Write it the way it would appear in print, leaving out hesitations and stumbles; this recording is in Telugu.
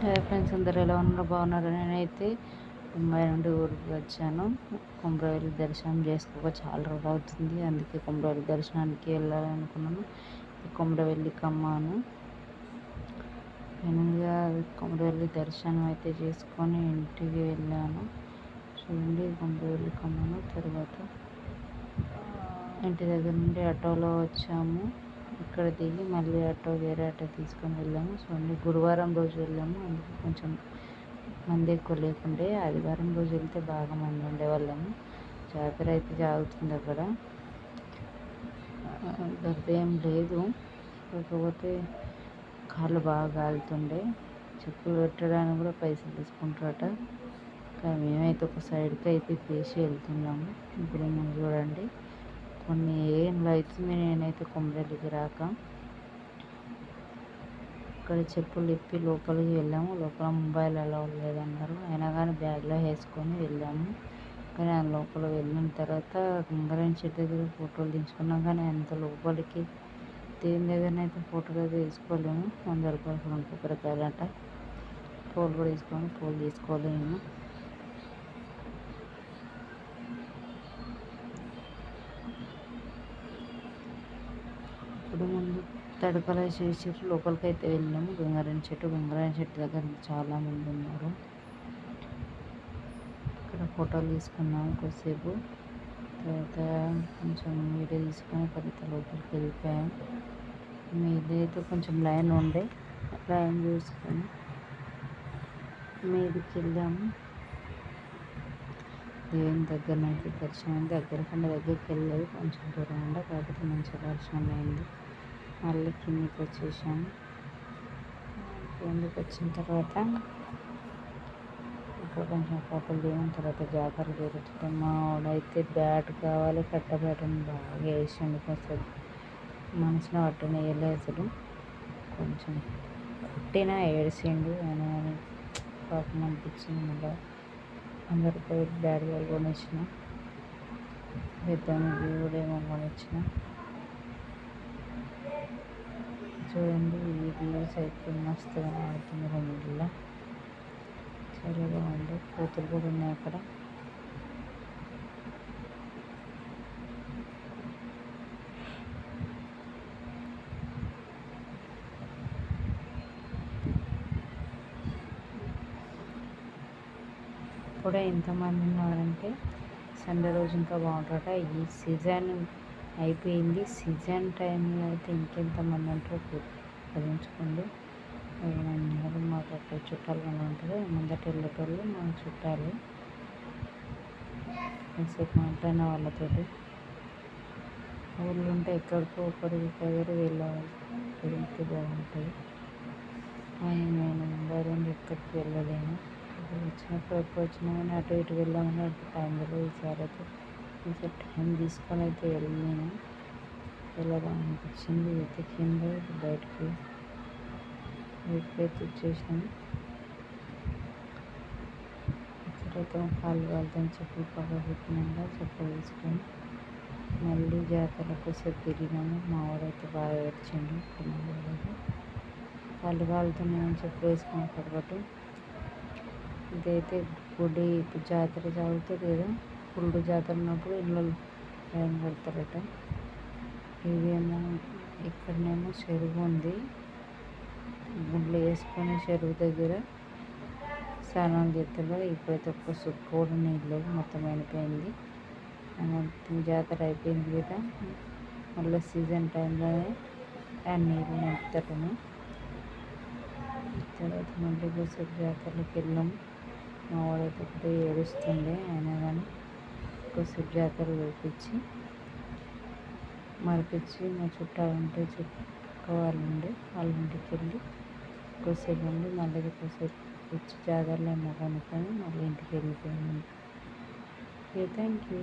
హాయ్ ఫ్రెండ్స్, అందరు ఎలా ఉన్నారు? బాగున్నారు. నేనైతే ముంబై నుండి ఊరికి వచ్చాను. కొమరవెల్లి దర్శనం చేసుకోక చాలా రోజులు అవుతుంది. అందుకే కొమరవెల్లి దర్శనానికి వెళ్ళాలనుకున్నాను. కొమరవెల్లి కమ్మాను. నేనుగా కొమరవెల్లి దర్శనం అయితే చేసుకొని ఇంటికి వెళ్ళాను. చూడండి, కొమరవెల్లి కమ్మాను. తర్వాత ఇంటి దగ్గర నుండి ఆటోలో వచ్చాము. ఇక్కడ దిగి మళ్ళీ వేరే ఆటో తీసుకొని వెళ్ళాము. చూడండి, గురువారం రోజు వెళ్ళాము. అందుకే కొంచెం మంది ఎక్కువ లేకుండే. ఆదివారం రోజు వెళ్తే బాగా మంది ఉండేవాళ్ళము. జాతర అయితే జాగుతుంది అక్కడ. గద్దె ఏం లేదు, కాకపోతే కాళ్ళు బాగా కాలుతుండే. చెప్పులు పెట్టడానికి కూడా పైసలు తీసుకుంటారట. కానీ మేమైతే ఒక సైడ్కి అయితే తీసి వెళ్తున్నాము. ఇప్పుడు మనం చూడండి, కొన్ని ఏళ్ళు అవుతుంది నేనైతే కొమరవెల్లికి రాక. ఇక్కడ చెప్పులు ఇప్పి లోపలికి వెళ్ళాము. లోపల మొబైల్ అలా లేదన్నారు. అయినా కానీ బ్యాగ్లో వేసుకొని వెళ్ళాము. కానీ ఆ లోపల వెళ్ళిన తర్వాత గంగారాయణ చెట్టు దగ్గర ఫోటోలు తీసుకున్నాం. కానీ అంత లోపలికి దేవుని దగ్గరనైతే ఫోటోలు అయితే తీసుకోలేము. 100 రూపాయలు 2 కొబ్బరికాయలు అంట. పూలు కూడా పూలు తీసుకోలేము. ఇప్పుడు ముందు తడకలు చేసి లోపలికి అయితే వెళ్ళాము. గంగారాయణ చెట్టు దగ్గర చాలామంది ఉన్నారు. ఇక్కడ ఫోటోలు తీసుకున్నాము కొద్దిసేపు. తర్వాత కొంచెం వీడియో తీసుకొని తర్వాత లోపలికి వెళ్ళిపోయాము. మీదైతే కొంచెం లైన్ ఉండే, లైన్ చూసుకొని మీదికి వెళ్ళాము. దేవుని దగ్గరనైతే దర్శనం దగ్గరికి వెళ్ళలేదు, కొంచెం దూరం ఉండే. కాకపోతే మంచిగా దర్శనం అయింది. మళ్ళీ కిందికి వచ్చేసాము. కిందికి వచ్చిన తర్వాత ఇక్కడ కొంచెం ఫోటోలు దిగిన తర్వాత జాతర జరుగుతుంది. మా వాడైతే బ్యాట్ కావాలి, కట్ట బ్యాట్ని బాగా వేసిండు. కొంచెం మనసులో అట్టనే వేయలేదు. కొంచెం కొట్టినా ఏడిసిండు. ఆయన పాపం అనిపించింది. మళ్ళీ అందరు పోయి బ్యాట్ బాల్ కొనిచ్చిన, పెద్దమ్మకి కూడా ఏమో కొనిచ్చిన. చూడండి, ఈ వ్యూస్ అయితే మస్తుగా ఆడుతుంది. రెండులా చాలా బాగుంది. కోతులు కూడా ఉన్నాయి అక్కడ. కూడా ఎంతమంది ఉన్నారంటే సండే రోజు ఇంకా బాగుంటారట. ఈ సీజన్ అయిపోయింది. సీజన్ టైంలో అయితే ఇంకెంతమంది ఉంటారో గమనించుకోండి. ఉన్నారు మాకు అక్కడ చుట్టాలు కానీ ఉంటారు. ముందట వెళ్ళేటోళ్ళు మా చుట్టాలు. కొంతసేపు మాట్లాడిన వాళ్ళతో ఊళ్ళు ఉంటే ఎక్కడికో ఒకరికి వెళ్ళాలి. వెళ్తే బాగుంటుంది. నేను ముంబై నుండి ఎక్కడికి వెళ్ళలేను. వచ్చినప్పుడు ఎప్పుడు వచ్చినా కానీ అటు ఇటు వెళ్ళామని అటు టైంలో ఈసారి అయితే కొంచెం టైం తీసుకొని అయితే వెళ్ళాను. వెళ్ళడం అనిపించింది. వెతికింది బయటకి వచ్చేసాను. తర్వాత కాళ్ళు కాలుతాను చెప్పులు పక్క పెట్టినాక చెప్పులు తీసుకొని మళ్ళీ జాతరకు సేపు తిరిగినాము. మా వాడైతే బాగా ఏడ్చిండు. కాళ్ళు కాలుతున్నాయని చెప్పి వేసుకుని పడబట్టు. ఇదైతే గుడి జాతర సాగుతుంది కదా, ఫుల్ జాతర ఉన్నప్పుడు ఇళ్ళ లైన్ కడతారట. ఇదేమో ఇక్కడనేమో చెరువు ఉంది. గుండ్లు వేసుకొని చెరువు దగ్గర స్నానాలు చేస్తారు కదా. ఇప్పుడైతే ఒక్క సుక్క కూడా నీళ్ళు మొత్తం అయిపోయింది. మొత్తం జాతర అయిపోయింది కదా, మళ్ళీ సీజన్ టైంలోనే ఆ నీళ్ళు నింపుతారని. తర్వాత మళ్ళీ కొద్దిసేపు జాతరలోకి వెళ్ళాము. మా వాడైతే ఒకటి ఏడుస్తుండే. అయినా కానీ కొద్దిసేపు జాతర మరిపించి మా చుట్టాలు ఉంటే వాళ్ళు ఉండే వాళ్ళ ఇంటికి వెళ్ళి కొద్దిసేపు ఉండి మళ్ళీ కొద్దిసేపు వచ్చి జాతరలో ఏమో కొనుక్కొని మళ్ళీ ఇంటికి వెళ్ళిపోయాము. Okay, thank you.